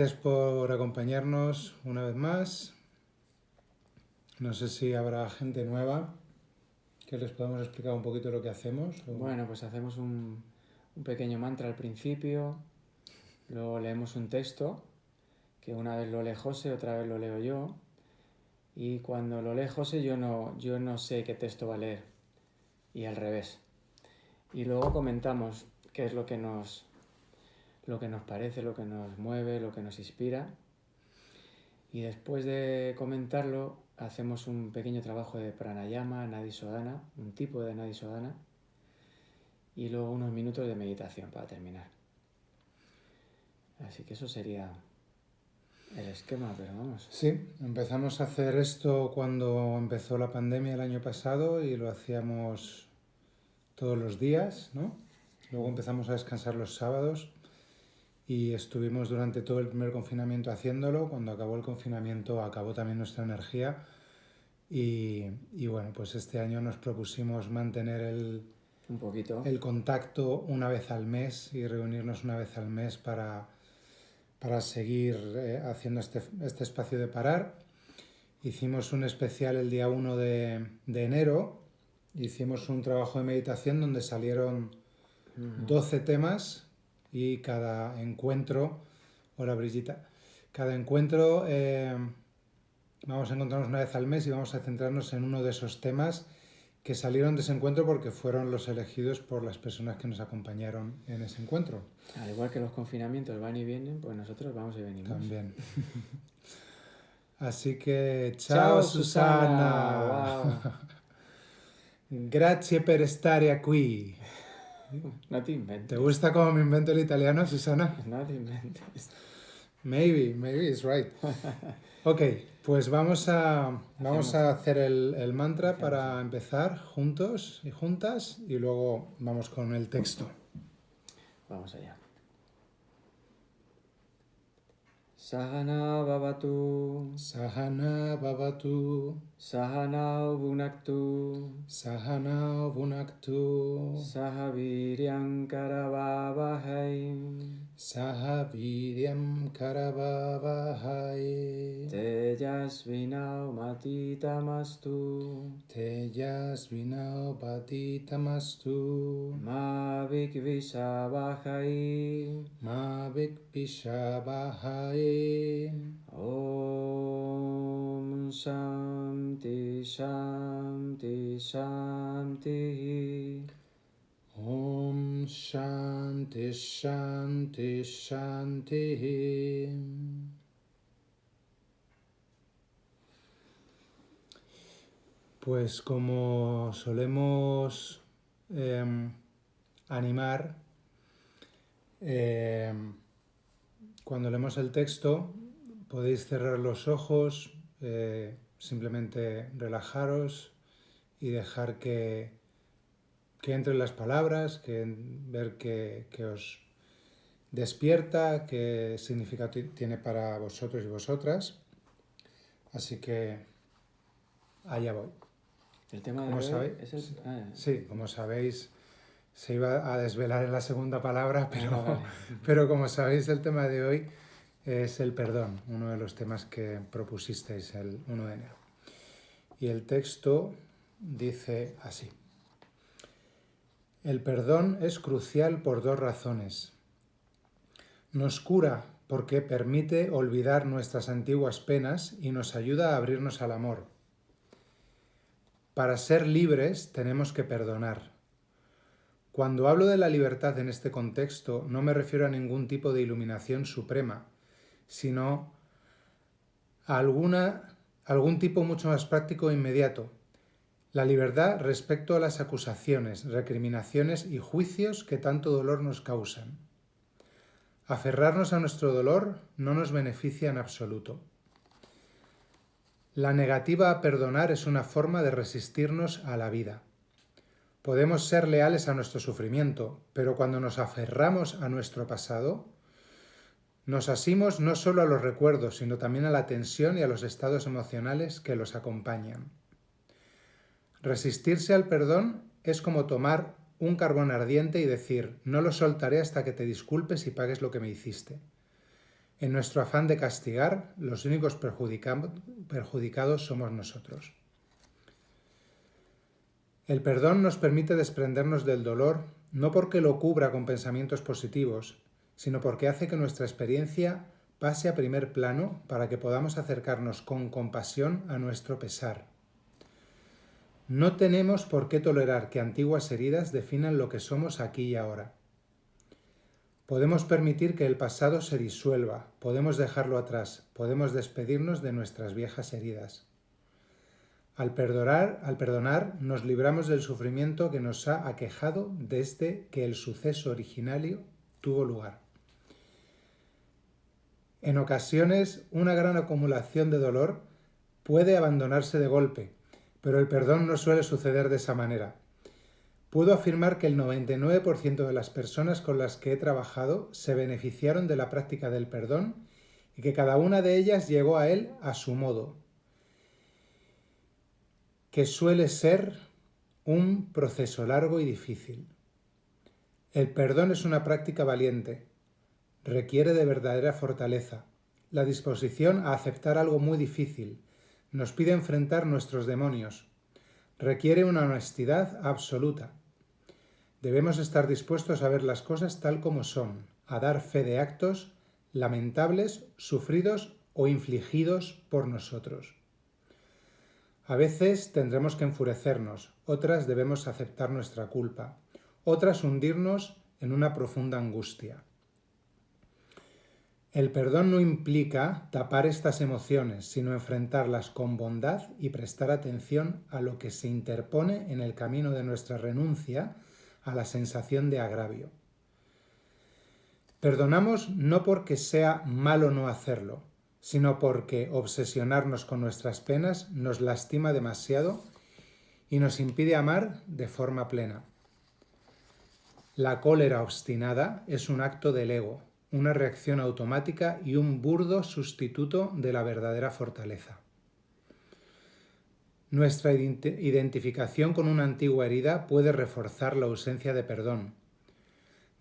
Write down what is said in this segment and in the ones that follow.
gracias por acompañarnos una vez más. No sé si habrá gente nueva que les podamos explicar un poquito lo que hacemos. Bueno, pues hacemos un pequeño mantra al principio, luego leemos un texto, que una vez lo lee José, otra vez lo leo yo, y cuando lo lee José yo no sé qué texto va a leer, y al revés. Y luego comentamos qué es lo que nos parece, lo que nos mueve, lo que nos inspira, y después de comentarlo hacemos un pequeño trabajo de pranayama, nadi sodhana, un tipo de nadi sodhana, y luego unos minutos de meditación para terminar. Así que eso sería el esquema, pero vamos. Sí, empezamos a hacer esto cuando empezó la pandemia el año pasado y lo hacíamos todos los días, ¿no? Luego empezamos a descansar los sábados y estuvimos durante todo el primer confinamiento haciéndolo. Cuando acabó el confinamiento acabó también nuestra energía y bueno, pues este año nos propusimos mantener Un poquito. el contacto una vez al mes y reunirnos una vez al mes para seguir haciendo este espacio de parar. Hicimos un especial el día 1 de enero, hicimos un trabajo de meditación donde salieron 12 temas y cada encuentro, hola Brigitta, cada encuentro vamos a encontrarnos una vez al mes y vamos a centrarnos en uno de esos temas que salieron de ese encuentro porque fueron los elegidos por las personas que nos acompañaron en ese encuentro. Al igual que los confinamientos van y vienen, pues nosotros vamos y venimos. También. Así que, ciao Susana! Wow. Grazie per stare qui. No te inventes. ¿Te gusta cómo me invento el italiano, Susana? No te inventes. Maybe it's right. Ok, pues vamos a hacer el mantra para empezar juntos y juntas y luego vamos con el texto. Vamos allá. Sahana bhavatu. Sahana bhavatu. Sahana bhunaktu. Sahana bhunaktu. Sahaviryam karavavahai. Sahaviryam karavavahai. Tejasvinau matitamastu. Tejasvinau patitamastu. Ma vikvishavahai. Ma vikvishavahai. Om Shanti Shanti Shanti. Om Shanti Shanti Shanti. Pues como solemos animar, cuando leemos el texto podéis cerrar los ojos, simplemente relajaros y dejar que entren las palabras, ver que os despierta, qué significado tiene para vosotros y vosotras. Así que allá voy. El tema de hoy es el... Sí, como sabéis, se iba a desvelar en la segunda palabra, pero, vale. pero como sabéis, el tema de hoy es el perdón, uno de los temas que propusisteis el 1 de enero. Y el texto dice así. El perdón es crucial por dos razones. Nos cura porque permite olvidar nuestras antiguas penas y nos ayuda a abrirnos al amor. Para ser libres tenemos que perdonar. Cuando hablo de la libertad en este contexto, no me refiero a ningún tipo de iluminación suprema, sino a algún tipo mucho más práctico e inmediato. La libertad respecto a las acusaciones, recriminaciones y juicios que tanto dolor nos causan. Aferrarnos a nuestro dolor no nos beneficia en absoluto. La negativa a perdonar es una forma de resistirnos a la vida. Podemos ser leales a nuestro sufrimiento, pero cuando nos aferramos a nuestro pasado, nos asimos no solo a los recuerdos, sino también a la tensión y a los estados emocionales que los acompañan. Resistirse al perdón es como tomar un carbón ardiente y decir, no lo soltaré hasta que te disculpes y pagues lo que me hiciste. En nuestro afán de castigar, los únicos perjudicados somos nosotros. El perdón nos permite desprendernos del dolor, no porque lo cubra con pensamientos positivos, sino porque hace que nuestra experiencia pase a primer plano para que podamos acercarnos con compasión a nuestro pesar. No tenemos por qué tolerar que antiguas heridas definan lo que somos aquí y ahora. Podemos permitir que el pasado se disuelva, podemos dejarlo atrás, podemos despedirnos de nuestras viejas heridas. Al perdonar, nos libramos del sufrimiento que nos ha aquejado desde que el suceso originario tuvo lugar. En ocasiones, una gran acumulación de dolor puede abandonarse de golpe, pero el perdón no suele suceder de esa manera. Puedo afirmar que el 99% de las personas con las que he trabajado se beneficiaron de la práctica del perdón y que cada una de ellas llegó a él a su modo, que suele ser un proceso largo y difícil. El perdón es una práctica valiente, requiere de verdadera fortaleza, la disposición a aceptar algo muy difícil, nos pide enfrentar nuestros demonios, requiere una honestidad absoluta. Debemos estar dispuestos a ver las cosas tal como son, a dar fe de actos lamentables, sufridos o infligidos por nosotros. A veces tendremos que enfurecernos, otras debemos aceptar nuestra culpa, otras hundirnos en una profunda angustia. El perdón no implica tapar estas emociones, sino enfrentarlas con bondad y prestar atención a lo que se interpone en el camino de nuestra renuncia a la sensación de agravio. Perdonamos no porque sea malo no hacerlo, sino porque obsesionarnos con nuestras penas nos lastima demasiado y nos impide amar de forma plena. La cólera obstinada es un acto del ego, una reacción automática y un burdo sustituto de la verdadera fortaleza. Nuestra identificación con una antigua herida puede reforzar la ausencia de perdón.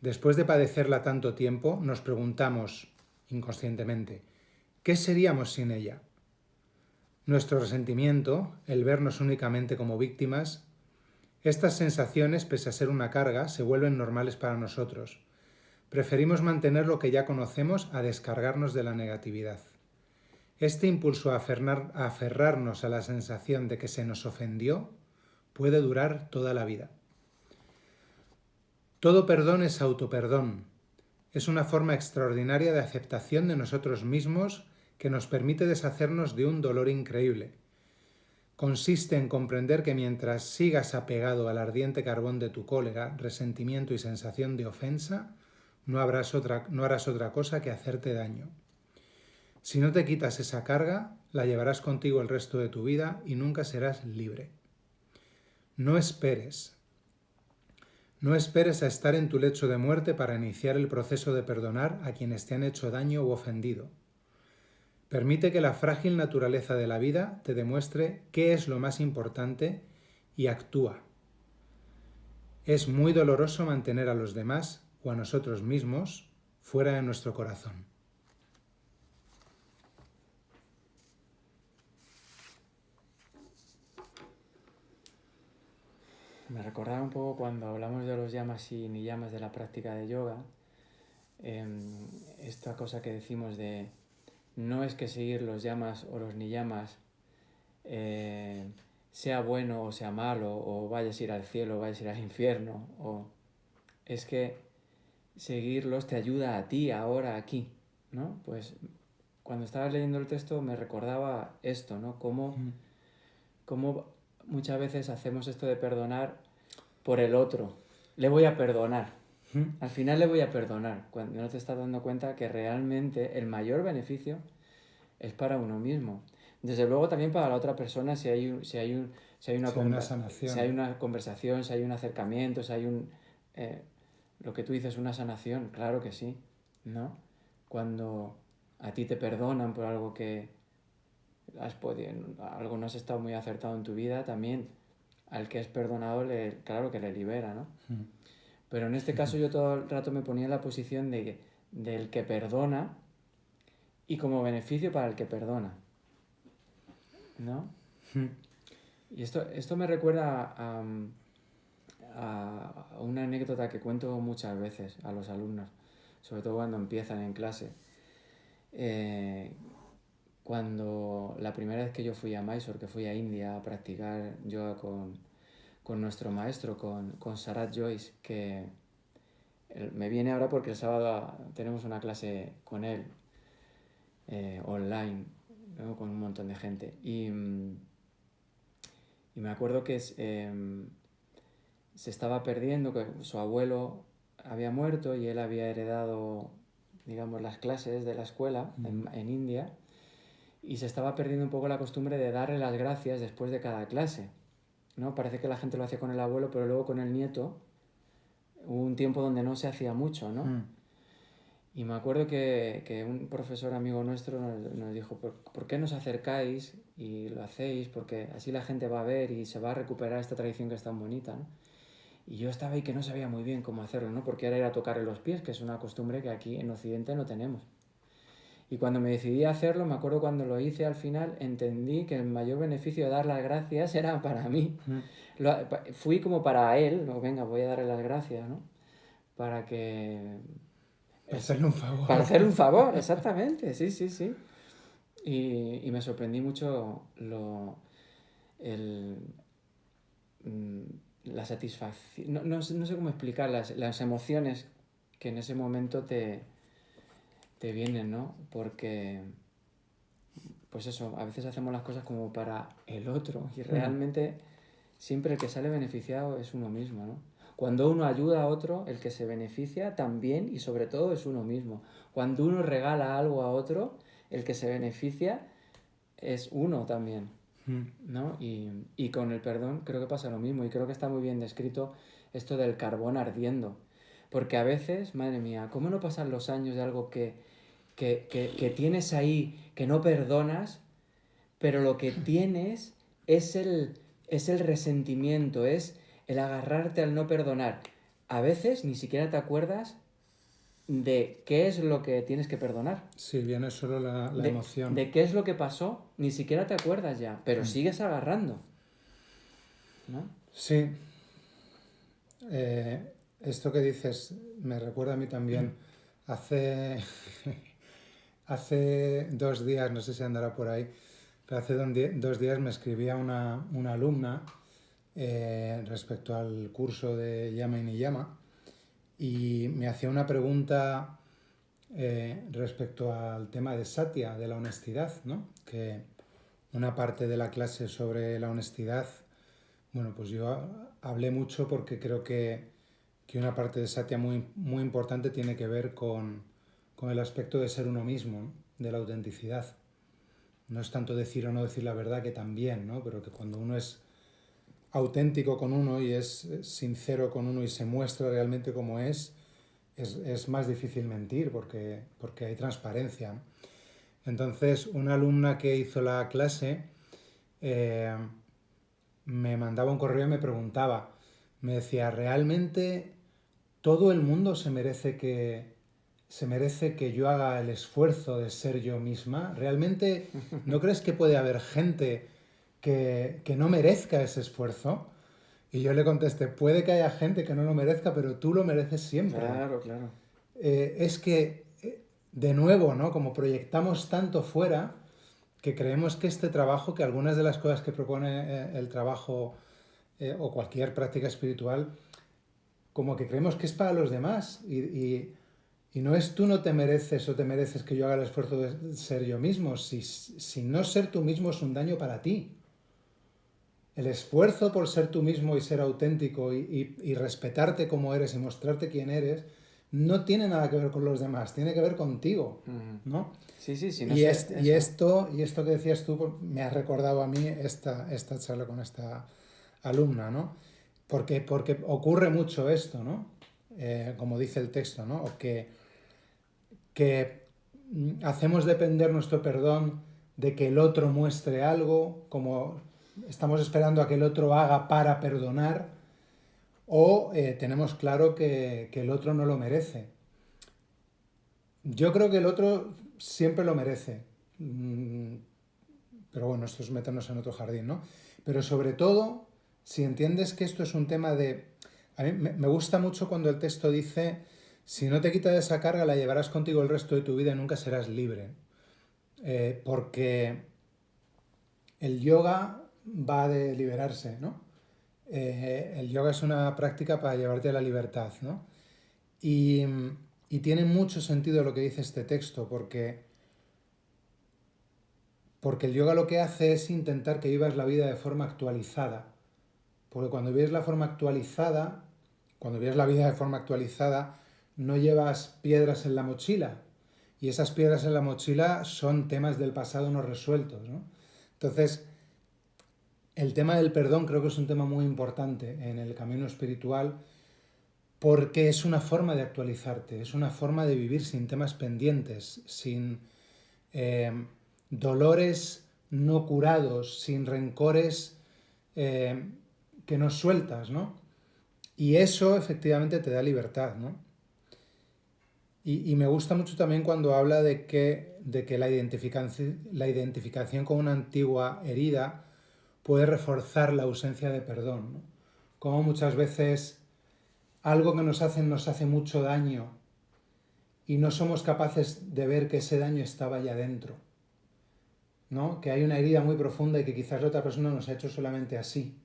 Después de padecerla tanto tiempo, nos preguntamos, inconscientemente, ¿qué seríamos sin ella? Nuestro resentimiento, el vernos únicamente como víctimas, estas sensaciones, pese a ser una carga, se vuelven normales para nosotros. Preferimos mantener lo que ya conocemos a descargarnos de la negatividad. Este impulso a aferrarnos a la sensación de que se nos ofendió puede durar toda la vida. Todo perdón es autoperdón. Es una forma extraordinaria de aceptación de nosotros mismos que nos permite deshacernos de un dolor increíble. Consiste en comprender que mientras sigas apegado al ardiente carbón de tu cólera, resentimiento y sensación de ofensa, no harás otra cosa que hacerte daño. Si no te quitas esa carga, la llevarás contigo el resto de tu vida y nunca serás libre. No esperes a estar en tu lecho de muerte para iniciar el proceso de perdonar a quienes te han hecho daño u ofendido. Permite que la frágil naturaleza de la vida te demuestre qué es lo más importante y actúa. Es muy doloroso mantener a los demás o a nosotros mismos fuera de nuestro corazón. Me recordaba un poco cuando hablamos de los yamas y niyamas de la práctica de yoga, esta cosa que decimos de no es que seguir los yamas o los niyamas sea bueno o sea malo, o vayas a ir al cielo o vayas a ir al infierno, o es que seguirlos te ayuda a ti ahora aquí, ¿no? Pues cuando estabas leyendo el texto me recordaba esto, ¿no? Cómo muchas veces hacemos esto de perdonar por el otro. Le voy a perdonar. Al final le voy a perdonar, cuando no te estás dando cuenta que realmente el mayor beneficio es para uno mismo. Desde luego también para la otra persona si hay una sanación. Si hay una conversación, si hay un acercamiento, si hay lo que tú dices, una sanación, claro que sí, ¿no? Cuando a ti te perdonan por algo que algo no has estado muy acertado en tu vida, también al que es perdonado, claro que le libera, ¿no? Pero en este caso yo todo el rato me ponía en la posición del que perdona y como beneficio para el que perdona, ¿no? Y esto me recuerda a una anécdota que cuento muchas veces a los alumnos, sobre todo cuando empiezan en clase. Cuando la primera vez que yo fui a Mysore, que fui a India a practicar yoga con nuestro maestro, con Sarat Joyce, que me viene ahora porque el sábado tenemos una clase con él online, ¿no? Con un montón de gente. Y me acuerdo que se estaba perdiendo, que su abuelo había muerto y él había heredado, digamos, las clases de la escuela en India, y se estaba perdiendo un poco la costumbre de darle las gracias después de cada clase, ¿no? Parece que la gente lo hacía con el abuelo, pero luego con el nieto hubo un tiempo donde no se hacía mucho, ¿no? Y me acuerdo que un profesor amigo nuestro nos dijo, ¿por qué no os acercáis y lo hacéis? Porque así la gente va a ver y se va a recuperar esta tradición que es tan bonita, ¿no? Y yo estaba ahí que no sabía muy bien cómo hacerlo, ¿no? Porque era ir a tocarle los pies, que es una costumbre que aquí en Occidente no tenemos. Y cuando me decidí a hacerlo, me acuerdo cuando lo hice al final, entendí que el mayor beneficio de dar las gracias era para mí. Fui como para él, no, venga, voy a darle las gracias, ¿no? Para que... Para hacerle un favor. Para hacerle un favor, exactamente, sí, sí, sí. Y me sorprendí mucho la satisfacción, no sé cómo explicar, las emociones que en ese momento te vienen, ¿no? Porque, pues eso, a veces hacemos las cosas como para el otro y realmente siempre el que sale beneficiado es uno mismo, ¿no? Cuando uno ayuda a otro, el que se beneficia también y sobre todo es uno mismo. Cuando uno regala algo a otro, el que se beneficia es uno también, ¿no? Y con el perdón creo que pasa lo mismo y creo que está muy bien descrito esto del carbón ardiendo. Porque a veces, madre mía, ¿cómo no pasan los años de algo que tienes ahí, que no perdonas, pero lo que tienes es el resentimiento, es el agarrarte al no perdonar? A veces ni siquiera te acuerdas de qué es lo que tienes que perdonar. Sí, viene solo la emoción. De qué es lo que pasó, ni siquiera te acuerdas ya, pero sigues agarrando, ¿no? Sí. Esto que dices me recuerda a mí también. Hace 2 días, no sé si andará por ahí, pero hace 2 días me escribía una alumna respecto al curso de Yama y Niyama y me hacía una pregunta respecto al tema de Satya, de la honestidad, ¿no? Que una parte de la clase sobre la honestidad, bueno, pues yo hablé mucho porque creo que una parte de Satya muy, muy importante tiene que ver con el aspecto de ser uno mismo, ¿no? De la autenticidad. No es tanto decir o no decir la verdad, que también, ¿no? Pero que cuando uno es auténtico con uno y es sincero con uno y se muestra realmente como es más difícil mentir porque hay transparencia. Entonces, una alumna que hizo la clase me mandaba un correo y me preguntaba, me decía, ¿realmente todo el mundo se merece que yo haga el esfuerzo de ser yo misma? ¿Realmente no crees que puede haber gente que no merezca ese esfuerzo? Y yo le contesté, puede que haya gente que no lo merezca, pero tú lo mereces siempre. Claro, claro. Es que, de nuevo, ¿no? Como proyectamos tanto fuera, que creemos que este trabajo, que algunas de las cosas que propone el trabajo o cualquier práctica espiritual, como que creemos que es para los demás y no es tú no te mereces o te mereces que yo haga el esfuerzo de ser yo mismo, si no ser tú mismo es un daño para ti. El esfuerzo por ser tú mismo y ser auténtico y respetarte como eres y mostrarte quién eres no tiene nada que ver con los demás, tiene que ver contigo, ¿no? Sí, sí, sí. Y esto que decías tú pues, me ha recordado a mí esta charla con esta alumna, ¿no? Porque ocurre mucho esto, ¿no? Como dice el texto, ¿no? O que hacemos depender nuestro perdón de que el otro muestre algo, como estamos esperando a que el otro haga para perdonar, o tenemos claro que el otro no lo merece. Yo creo que el otro siempre lo merece. Pero bueno, esto es meternos en otro jardín, ¿no? Pero sobre todo, si entiendes que esto es un tema de... A mí me gusta mucho cuando el texto dice, si no te quitas esa carga, la llevarás contigo el resto de tu vida y nunca serás libre. Porque el yoga va de liberarse, ¿no? El yoga es una práctica para llevarte a la libertad, ¿no? Y, y tiene mucho sentido lo que dice este texto, porque el yoga lo que hace es intentar que vivas la vida de forma actualizada. Porque cuando vives la forma actualizada, cuando vives la vida de forma actualizada, no llevas piedras en la mochila. Y esas piedras en la mochila son temas del pasado no resueltos, ¿no? Entonces, el tema del perdón creo que es un tema muy importante en el camino espiritual porque es una forma de actualizarte, es una forma de vivir sin temas pendientes, sin eh, dolores no curados, sin rencores que no sueltas, ¿no? Y eso efectivamente te da libertad, ¿no? Y me gusta mucho también cuando habla de que la identificación con una antigua herida puede reforzar la ausencia de perdón, ¿no? Como muchas veces algo que nos hace mucho daño y no somos capaces de ver que ese daño estaba ya dentro, ¿no? Que hay una herida muy profunda y que quizás la otra persona nos ha hecho solamente así.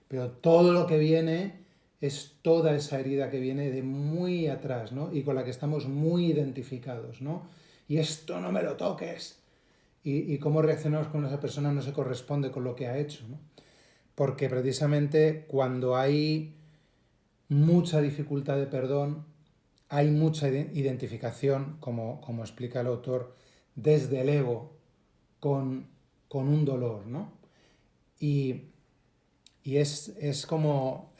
Pero todo lo que viene es toda esa herida que viene de muy atrás, ¿no? Y con la que estamos muy identificados, ¿no? Y esto no me lo toques. Y cómo reaccionamos con esa persona no se corresponde con lo que ha hecho, ¿no? Porque precisamente cuando hay mucha dificultad de perdón, hay mucha identificación, como explica el autor, desde el ego con un dolor, ¿no? Y, y es como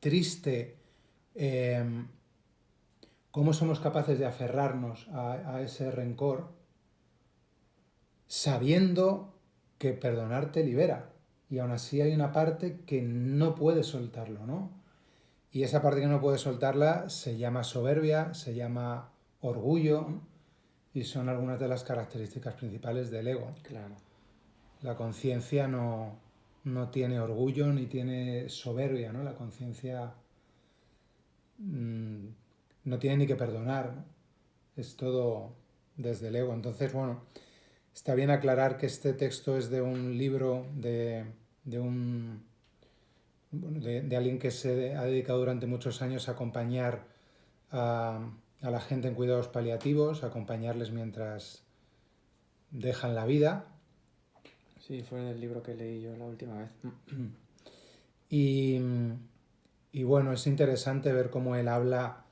triste eh, cómo somos capaces de aferrarnos a ese rencor sabiendo que perdonar te libera. Y aún así hay una parte que no puede soltarlo, ¿no? Y esa parte que no puede soltarla se llama soberbia, se llama orgullo, ¿no? Y son algunas de las características principales del ego. Claro. La conciencia no tiene orgullo ni tiene soberbia, ¿no? La conciencia no tiene ni que perdonar, ¿no? Es todo desde el ego. Entonces, bueno, está bien aclarar que este texto es de un libro de alguien que se ha dedicado durante muchos años a acompañar a la gente en cuidados paliativos, a acompañarles mientras dejan la vida. Sí, fue del libro que leí yo la última vez. Y, y bueno, es interesante ver cómo él habla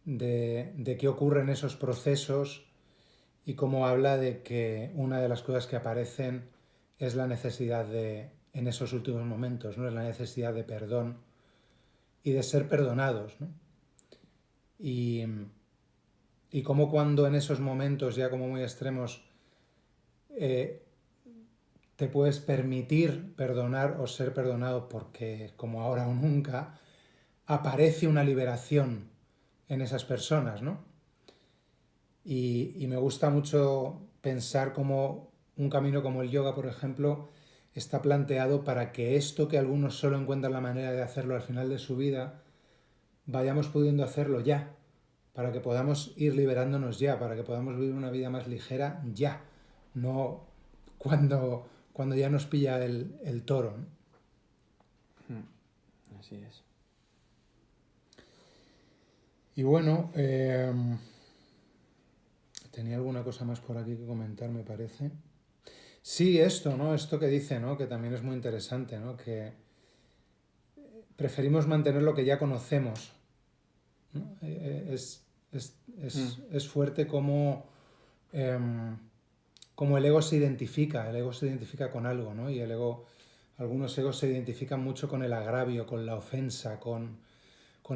de qué ocurre en esos procesos y cómo habla de que una de las cosas que aparecen es la necesidad en esos últimos momentos, ¿no? Es la necesidad de perdón y de ser perdonados, ¿no? Y, y cómo cuando en esos momentos ya como muy extremos eh, te puedes permitir perdonar o ser perdonado porque como ahora o nunca aparece una liberación en esas personas, ¿no? Y me gusta mucho pensar cómo un camino como el yoga, por ejemplo, está planteado para que esto que algunos solo encuentran la manera de hacerlo al final de su vida, vayamos pudiendo hacerlo ya, para que podamos ir liberándonos ya, para que podamos vivir una vida más ligera ya, no cuando ya nos pilla el toro, ¿no? Así es. Y bueno, tenía alguna cosa más por aquí que comentar, me parece. Sí, esto, ¿no? Esto que dice, ¿no? Que también es muy interesante, ¿no? Que preferimos mantener lo que ya conocemos, ¿no? Es fuerte como el ego se identifica con algo, ¿no? Y algunos egos se identifican mucho con el agravio, con la ofensa, con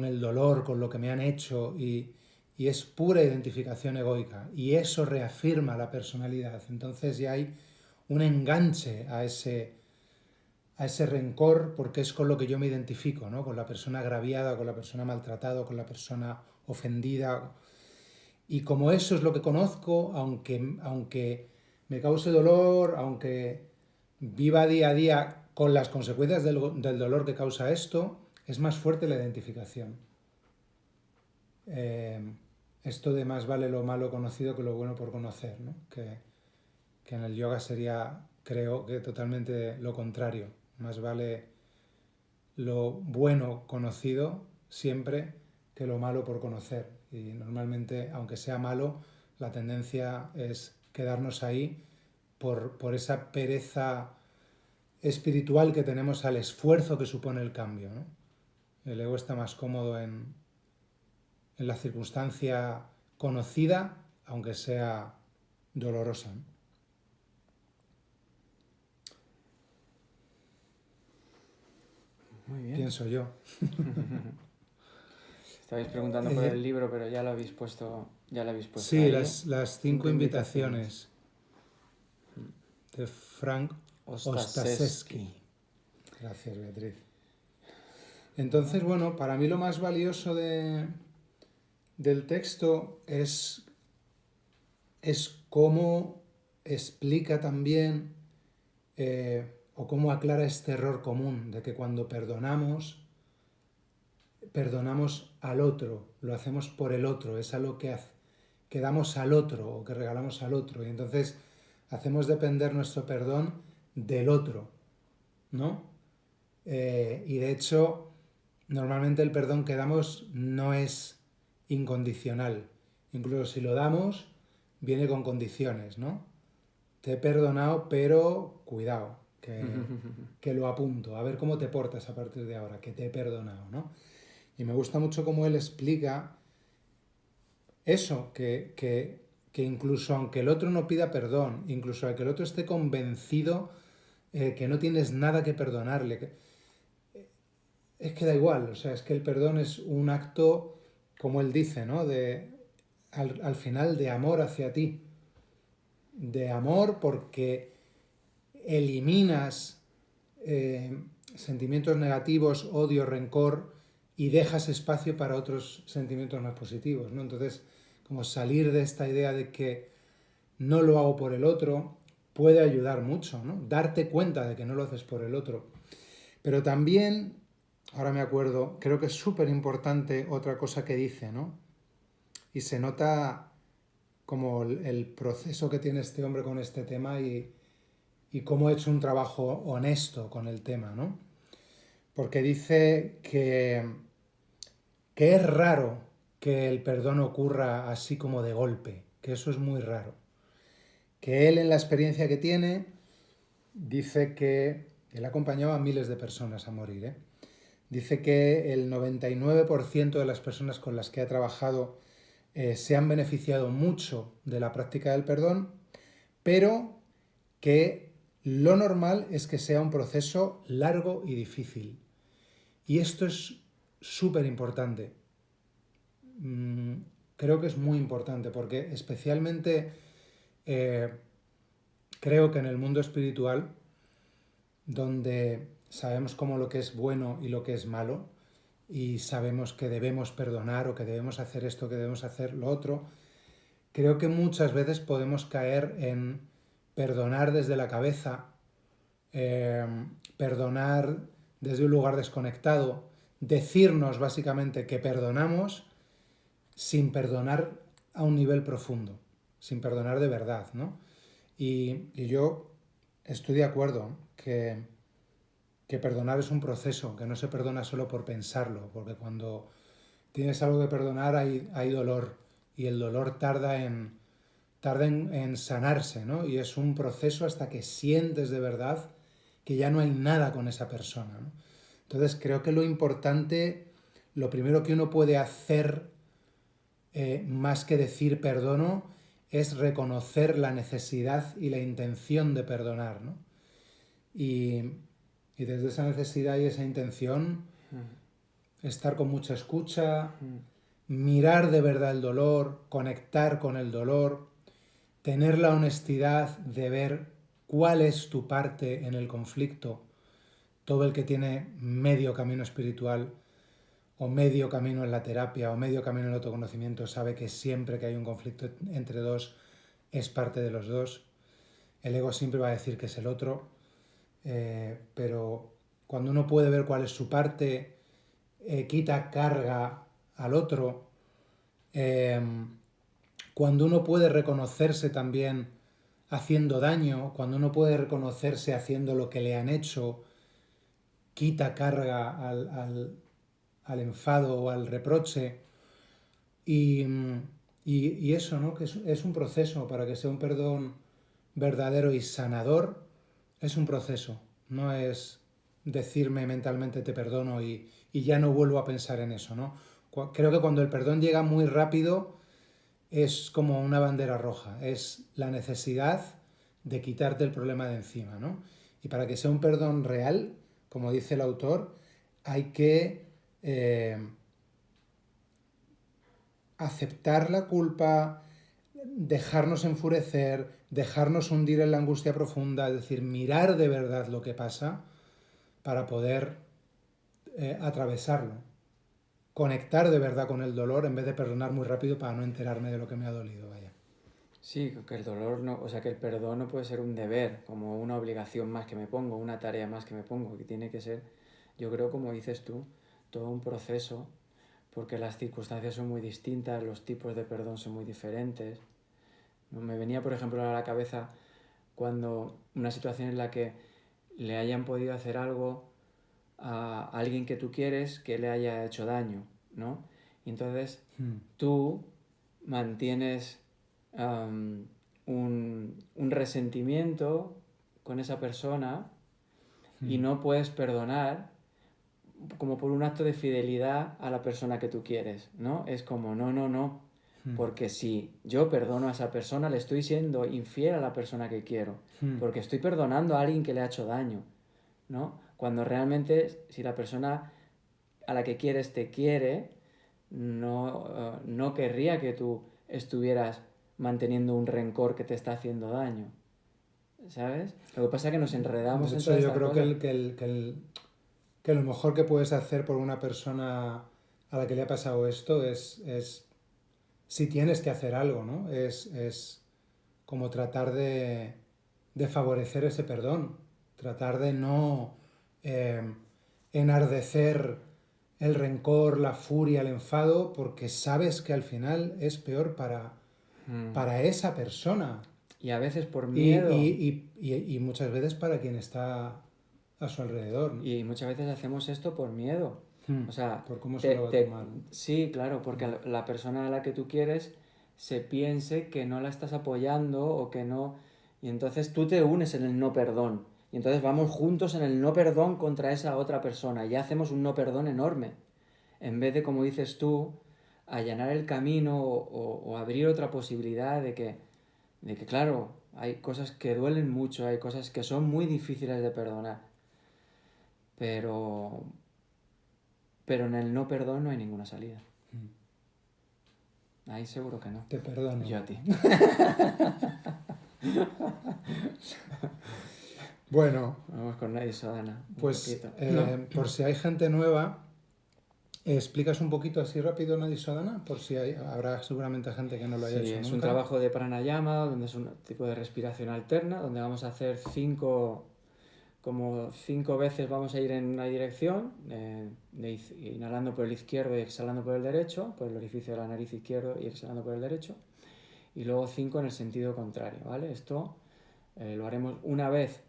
el dolor, con lo que me han hecho y es pura identificación egoica y eso reafirma la personalidad. Entonces ya hay un enganche a ese rencor porque es con lo que yo me identifico, ¿no? Con la persona agraviada, con la persona maltratada, con la persona ofendida. Y como eso es lo que conozco, aunque me cause dolor, aunque viva día a día con las consecuencias del dolor que causa esto, es más fuerte la identificación. Eh, Esto de más vale lo malo conocido que lo bueno por conocer, ¿no? Que en el yoga sería, creo que totalmente lo contrario. Más vale lo bueno conocido siempre que lo malo por conocer. Y normalmente, aunque sea malo, la tendencia es quedarnos ahí por esa pereza espiritual que tenemos al esfuerzo que supone el cambio, ¿no? El ego está más cómodo en la circunstancia conocida, aunque sea dolorosa, ¿no? Muy bien. Pienso yo. Estabais preguntando por el libro, pero ya lo habéis puesto Sí, ahí. las cinco invitaciones de Frank Ostaseski. Gracias, Beatriz. Entonces, bueno, para mí lo más valioso del texto es cómo explica también o cómo aclara este error común de que cuando perdonamos al otro, lo hacemos por el otro, es algo que damos al otro o que regalamos al otro. Y entonces hacemos depender nuestro perdón del otro, ¿no? Y de hecho, normalmente el perdón que damos no es incondicional. Incluso si lo damos, viene con condiciones, ¿no? Te he perdonado, pero cuidado, que lo apunto, a ver cómo te portas a partir de ahora, que te he perdonado, ¿no? Y me gusta mucho cómo él explica eso, que incluso aunque el otro no pida perdón, incluso aunque el otro esté convencido que no tienes nada que perdonarle, es que da igual, o sea, es que el perdón es un acto, como él dice, ¿no? Al final de amor hacia ti, de amor porque eliminas sentimientos negativos, odio, rencor y dejas espacio para otros sentimientos más positivos, ¿no? Entonces, como salir de esta idea de que no lo hago por el otro puede ayudar mucho, ¿no? Darte cuenta de que no lo haces por el otro. Pero también, ahora me acuerdo, creo que es súper importante otra cosa que dice, ¿no? Y se nota como el proceso que tiene este hombre con este tema y cómo ha hecho un trabajo honesto con el tema, ¿no? Porque dice que es raro que el perdón ocurra así como de golpe, que eso es muy raro. Que él en la experiencia que tiene dice que él ha acompañado a miles de personas a morir, ¿eh? Dice que el 99% de las personas con las que ha trabajado se han beneficiado mucho de la práctica del perdón, pero que lo normal es que sea un proceso largo y difícil. Y esto es súper importante. Creo que es muy importante porque especialmente creo que en el mundo espiritual, donde sabemos cómo lo que es bueno y lo que es malo, y sabemos que debemos perdonar o que debemos hacer esto, que debemos hacer lo otro, creo que muchas veces podemos caer en perdonar desde la cabeza, perdonar desde un lugar desconectado, decirnos básicamente que perdonamos sin perdonar a un nivel profundo, sin perdonar de verdad, ¿no? Y yo estoy de acuerdo que perdonar es un proceso, que no se perdona solo por pensarlo, porque cuando tienes algo que perdonar hay dolor y el dolor tarda en sanarse, ¿no? Y es un proceso hasta que sientes de verdad que ya no hay nada con esa persona, ¿no? Entonces creo que lo importante, lo primero que uno puede hacer más que decir perdono, es reconocer la necesidad y la intención de perdonar, ¿no? Y desde esa necesidad y esa intención, estar con mucha escucha, mirar de verdad el dolor, conectar con el dolor, tener la honestidad de ver cuál es tu parte en el conflicto. Todo el que tiene medio camino espiritual o medio camino en la terapia o medio camino en el autoconocimiento sabe que siempre que hay un conflicto entre dos es parte de los dos. El ego siempre va a decir que es el otro, pero cuando uno puede ver cuál es su parte, quita carga al otro. Cuando uno puede reconocerse también haciendo daño, cuando uno puede reconocerse haciendo lo que le han hecho, quita carga al enfado o al reproche. Y eso, ¿no? Que es un proceso para que sea un perdón verdadero y sanador, es un proceso. No es decirme mentalmente te perdono y ya no vuelvo a pensar en eso, ¿no? Creo que cuando el perdón llega muy rápido es como una bandera roja, es la necesidad de quitarte el problema de encima, ¿no? Y para que sea un perdón real, como dice el autor, hay que aceptar la culpa, dejarnos enfurecer, dejarnos hundir en la angustia profunda, es decir, mirar de verdad lo que pasa para poder atravesarlo. Conectar de verdad con el dolor en vez de perdonar muy rápido para no enterarme de lo que me ha dolido, vaya. Sí, que el dolor no, o sea, que el perdón no puede ser un deber, como una obligación más que me pongo, una tarea más que me pongo, que tiene que ser, yo creo, como dices tú, todo un proceso, porque las circunstancias son muy distintas, los tipos de perdón son muy diferentes. Me venía, por ejemplo, a la cabeza cuando una situación en la que le hayan podido hacer algo a alguien que tú quieres que le haya hecho daño, ¿no? Y entonces tú mantienes un resentimiento con esa persona y no puedes perdonar como por un acto de fidelidad a la persona que tú quieres, ¿no? Es como, no, porque si yo perdono a esa persona, le estoy siendo infiel a la persona que quiero, porque estoy perdonando a alguien que le ha hecho daño, ¿no? Cuando realmente, si la persona a la que quieres te quiere, no querría que tú estuvieras manteniendo un rencor que te está haciendo daño, ¿sabes? Lo que pasa es que nos enredamos De en hecho, todas yo estas creo cosas. que lo mejor que puedes hacer por una persona a la que le ha pasado esto es si tienes que hacer algo, ¿no? Es como tratar de favorecer ese perdón, tratar de no eh, enardecer el rencor, la furia, el enfado, porque sabes que al final es peor para esa persona Y a veces por y, miedo, y muchas veces para quien está a su alrededor, ¿no? y muchas veces hacemos esto por miedo. O sea, Por cómo se lo va a tomar, ¿no? sí, claro, porque la persona a la que tú quieres se piense que no la estás apoyando o que no... Y entonces tú te unes en el no perdón. Y entonces vamos juntos en el no perdón contra esa otra persona. Y hacemos un no perdón enorme. En vez de, como dices tú, allanar el camino o abrir otra posibilidad de que, claro, hay cosas que duelen mucho, hay cosas que son muy difíciles de perdonar. Pero, pero en el no perdón no hay ninguna salida. Ahí seguro que no. Te perdono. Yo a ti. Bueno, Vamos con Nadie Sodana. Un pues poquito, ¿no? por si hay gente nueva, ¿explicas un poquito así rápido Nadi Sodana? Por si habrá seguramente gente que no lo haya Sí, hecho es un nunca. trabajo de pranayama, donde es un tipo de respiración alterna, donde vamos a hacer como 5 veces vamos a ir en una dirección, inhalando por el izquierdo y exhalando por el derecho, por el orificio de la nariz izquierdo y exhalando por el derecho, y luego 5 en el sentido contrario, ¿vale? Esto lo haremos una vez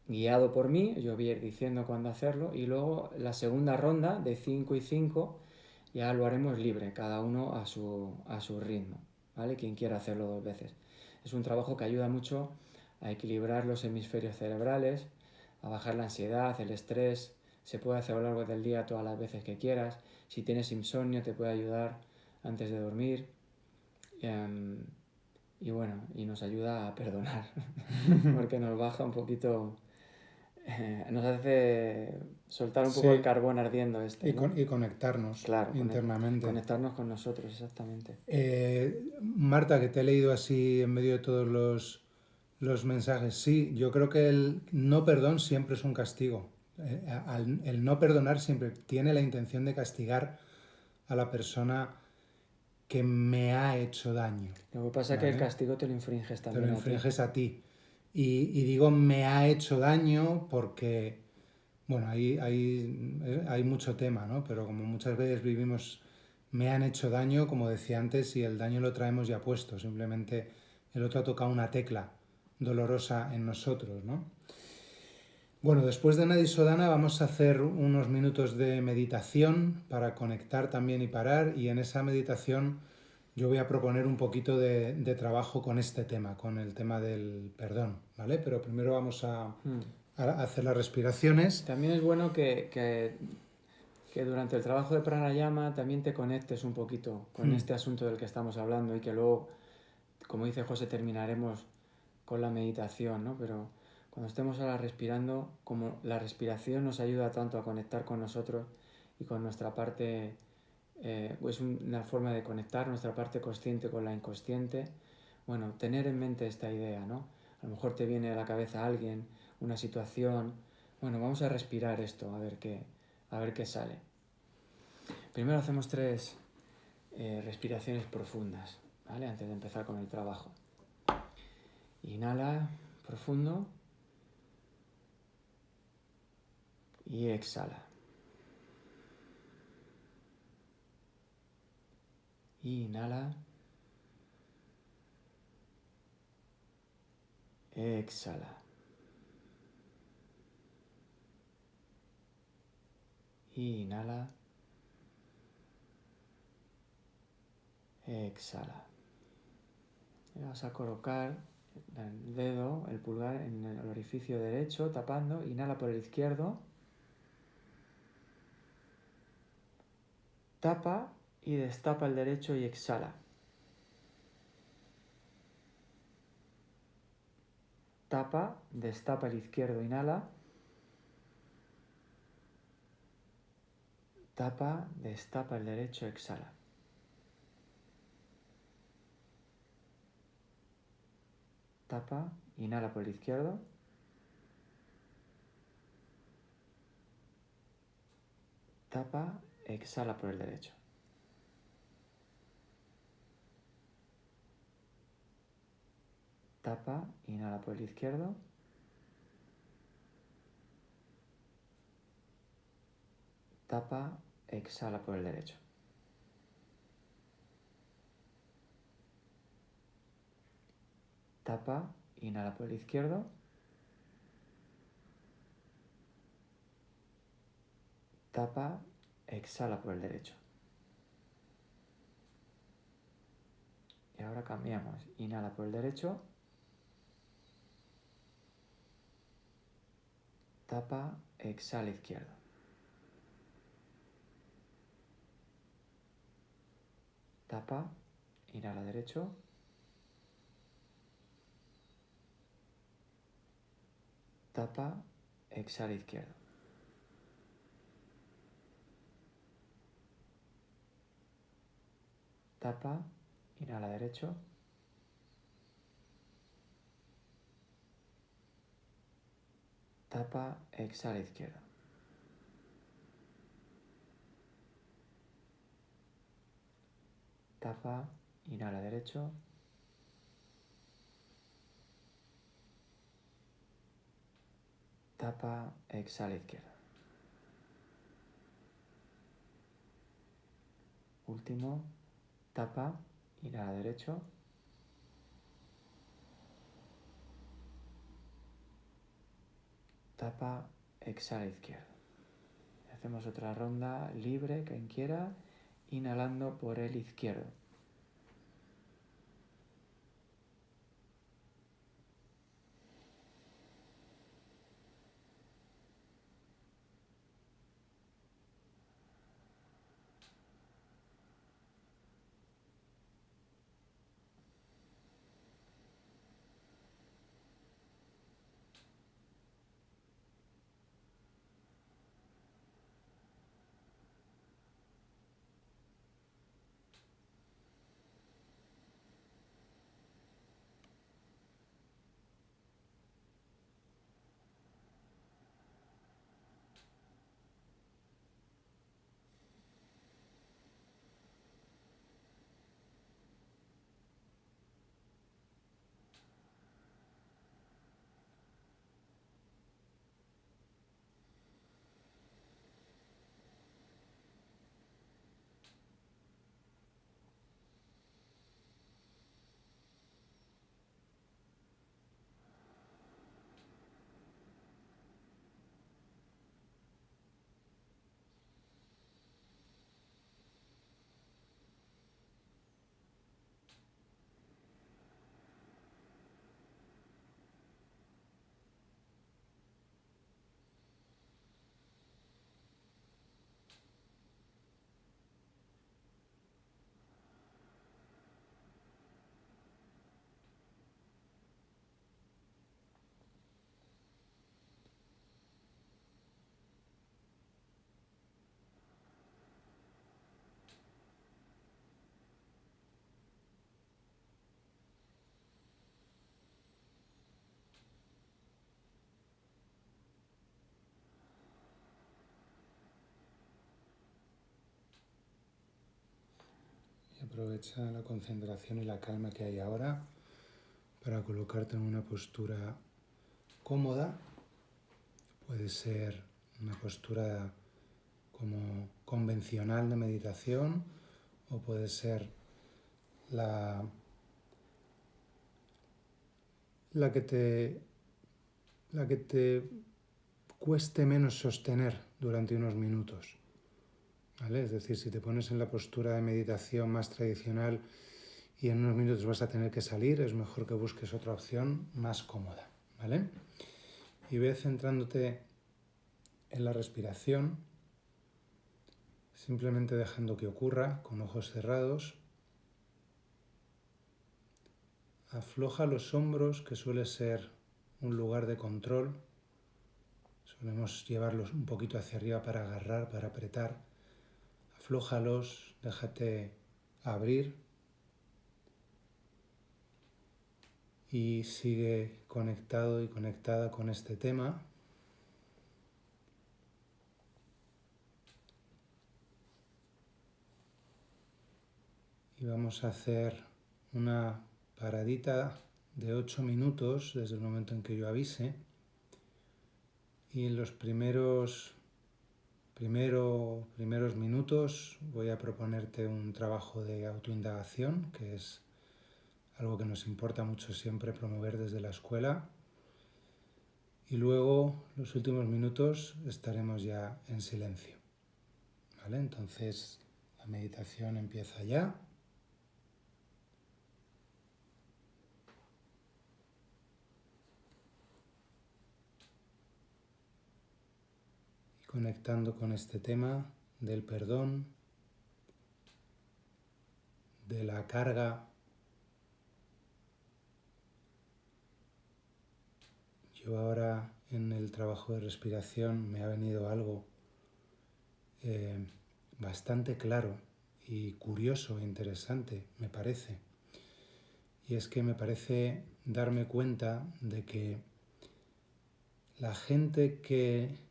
guiado por mí, yo voy a ir diciendo cuándo hacerlo, y luego la segunda ronda de 5 y 5 ya lo haremos libre, cada uno a su ritmo, ¿vale? Quien quiera hacerlo 2 veces. Es un trabajo que ayuda mucho a equilibrar los hemisferios cerebrales, a bajar la ansiedad, el estrés. Se puede hacer a lo largo del día todas las veces que quieras. Si tienes insomnio te puede ayudar antes de dormir. Y bueno, y nos ayuda a perdonar, porque nos baja un poquito, nos hace soltar un poco el Sí, carbón ardiendo ¿no? y conectarnos Claro, internamente. conectarnos con nosotros, exactamente. Marta, que te he leído así en medio de todos los mensajes, sí, yo creo que el no perdón siempre es un castigo. El no perdonar siempre tiene la intención de castigar a la persona que me ha hecho daño. Lo que pasa es que el castigo te lo infringes Te también lo infringes a ti. Y digo me ha hecho daño porque, bueno, hay mucho tema, ¿no? Pero como muchas veces vivimos, me han hecho daño, como decía antes, y el daño lo traemos ya puesto. Simplemente el otro ha tocado una tecla dolorosa en nosotros, ¿no? Bueno, después de Nadi Sodana vamos a hacer unos minutos de meditación para conectar también y parar, y en esa meditación yo voy a proponer un poquito de trabajo con este tema, con el tema del perdón, ¿vale? Pero primero vamos a hacer las respiraciones. También es bueno que durante el trabajo de pranayama también te conectes un poquito con este asunto del que estamos hablando y que luego, como dice José, terminaremos con la meditación, ¿no? Pero cuando estemos ahora respirando, como la respiración nos ayuda tanto a conectar con nosotros y con nuestra parte, es una forma de conectar nuestra parte consciente con la inconsciente. Bueno, tener en mente esta idea, ¿no? A lo mejor te viene a la cabeza alguien, una situación. Bueno, vamos a respirar esto, a ver qué sale. Primero hacemos 3 respiraciones profundas, ¿vale? Antes de empezar con el trabajo. Inhala profundo y exhala. Inhala. Exhala. Inhala. Exhala. Y vas a colocar el dedo, el pulgar, en el orificio derecho, tapando. Inhala por el izquierdo. Tapa y destapa el derecho y exhala. Tapa, destapa el izquierdo, inhala. Tapa, destapa el derecho, exhala. Tapa, inhala por el izquierdo. Tapa, exhala por el derecho. Tapa, inhala por el izquierdo. Tapa, exhala por el derecho. Tapa, inhala por el izquierdo. Tapa, exhala por el derecho. Y ahora cambiamos. Inhala por el derecho. Tapa, exhala izquierdo. Tapa, inhala derecho. Tapa, exhala izquierdo. Tapa, inhala derecho. Tapa, exhala izquierdo. Tapa, inhala derecho. Tapa, exhala izquierdo. Último, tapa, inhala derecho. Tapa, exhala izquierdo. Hacemos otra ronda libre, quien quiera, inhalando por el izquierdo. Aprovecha la concentración y la calma que hay ahora para colocarte en una postura cómoda. Puede ser una postura como convencional de meditación o puede ser la que te cueste menos sostener durante unos minutos, ¿vale? Es decir, si te pones en la postura de meditación más tradicional y en unos minutos vas a tener que salir, es mejor que busques otra opción más cómoda, ¿vale? Y ve centrándote en la respiración, simplemente dejando que ocurra con ojos cerrados. Afloja los hombros, que suele ser un lugar de control. Solemos llevarlos un poquito hacia arriba para agarrar, para apretar. Aflójalos, déjate abrir y sigue conectado y conectada con este tema. Y vamos a hacer una paradita de 8 minutos desde el momento en que yo avise. Y en los primeros minutos voy a proponerte un trabajo de autoindagación, que es algo que nos importa mucho siempre promover desde la escuela. Y luego, los últimos minutos, estaremos ya en silencio, ¿vale? Entonces, la meditación empieza ya. Y conectando con este tema del perdón, de la carga. Yo ahora en el trabajo de respiración me ha venido algo bastante claro y curioso e interesante, me parece. Y es que me parece darme cuenta de que la gente que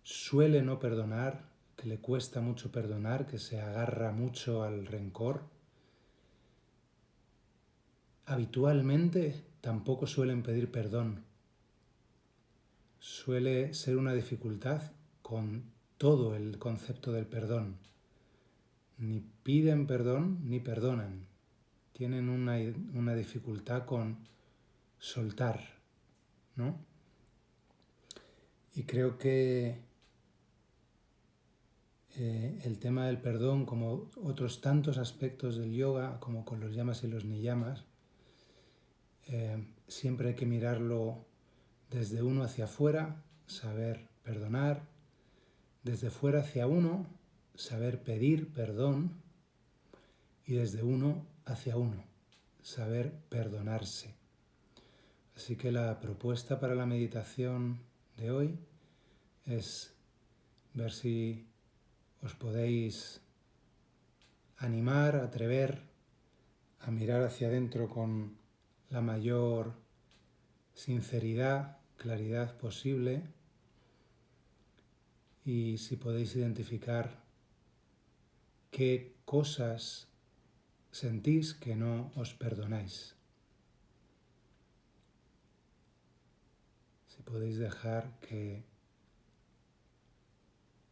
suele no perdonar, que le cuesta mucho perdonar, que se agarra mucho al rencor, habitualmente tampoco suelen pedir perdón. Suele ser una dificultad con todo el concepto del perdón. Ni piden perdón ni perdonan. Tienen una dificultad con soltar, ¿no? Y creo que el tema del perdón, como otros tantos aspectos del yoga, como con los yamas y los niyamas, siempre hay que mirarlo desde uno hacia afuera, saber perdonar, desde fuera hacia uno, saber pedir perdón, y desde uno hacia uno, saber perdonarse. Así que la propuesta para la meditación de hoy es ver si os podéis animar, atrever a mirar hacia adentro con la mayor sinceridad, claridad posible, y si podéis identificar qué cosas sentís que no os perdonáis. Si podéis dejar que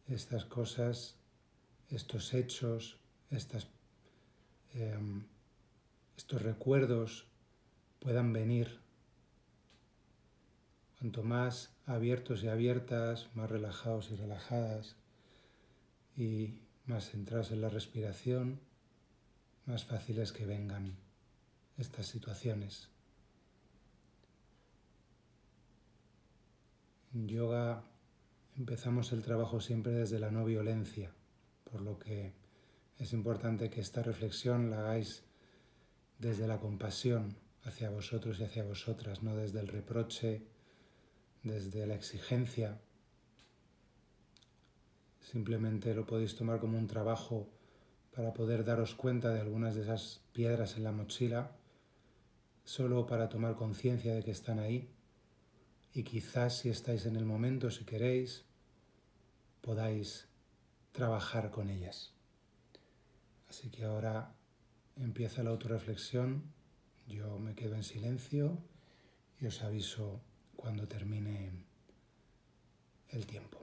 estas cosas, estos hechos, estos recuerdos puedan venir. Cuanto más abiertos y abiertas, más relajados y relajadas y más centrados en la respiración, más fácil es que vengan estas situaciones. En yoga empezamos el trabajo siempre desde la no violencia, por lo que es importante que esta reflexión la hagáis desde la compasión hacia vosotros y hacia vosotras, no desde el reproche, desde la exigencia. Simplemente lo podéis tomar como un trabajo para poder daros cuenta de algunas de esas piedras en la mochila, solo para tomar conciencia de que están ahí, y quizás si estáis en el momento, si queréis, podáis trabajar con ellas. Así que ahora empieza la autorreflexión, yo me quedo en silencio y os aviso cuando termine el tiempo.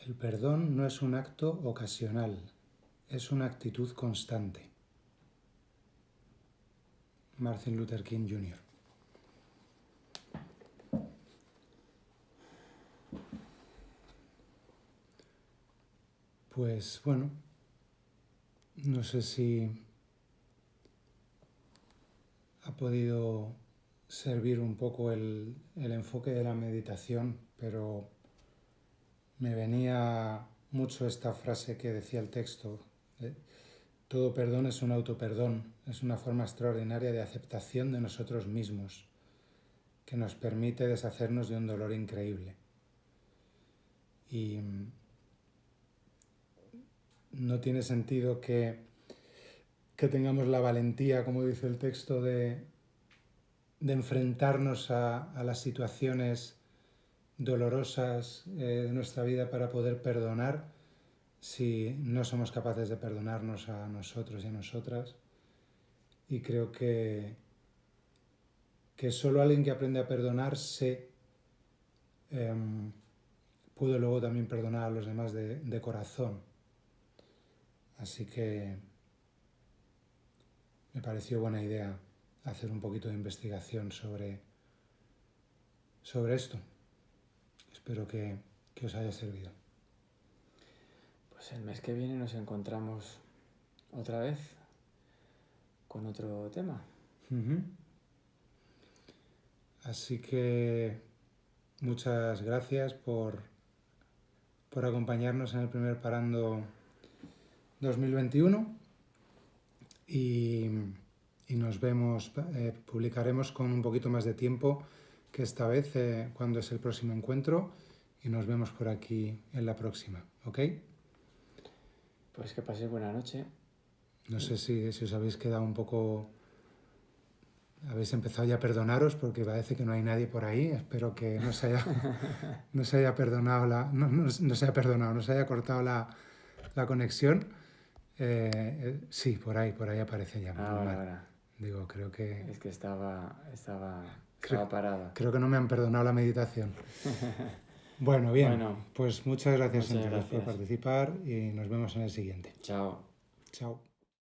El perdón no es un acto ocasional, es una actitud constante. Martin Luther King Jr. Pues bueno, no sé si ha podido servir un poco el enfoque de la meditación, pero me venía mucho esta frase que decía el texto. Todo perdón es un autoperdón, es una forma extraordinaria de aceptación de nosotros mismos, que nos permite deshacernos de un dolor increíble. Y no tiene sentido que tengamos la valentía, como dice el texto, de enfrentarnos a las situaciones dolorosas de nuestra vida para poder perdonar si no somos capaces de perdonarnos a nosotros y a nosotras. Y creo que solo alguien que aprende a perdonarse puede luego también perdonar a los demás de corazón. Así que me pareció buena idea hacer un poquito de investigación sobre esto. Espero que os haya servido. Pues el mes que viene nos encontramos otra vez con otro tema. Así que muchas gracias por acompañarnos en el primer Parando 2021 y nos vemos, publicaremos con un poquito más de tiempo que esta vez cuando es el próximo encuentro y nos vemos por aquí en la próxima, ¿ok? Pues que paséis buena noche. No sé si os habéis quedado un poco... Habéis empezado ya a perdonaros porque parece que no hay nadie por ahí. Espero que no se haya perdonado no se haya cortado la conexión. Sí, por ahí aparece ya. Ahora. Digo, creo que... Es que estaba parada. Creo que no me han perdonado la meditación. Bueno, bien. Pues muchas gracias por participar y nos vemos en el siguiente. Chao. Chao.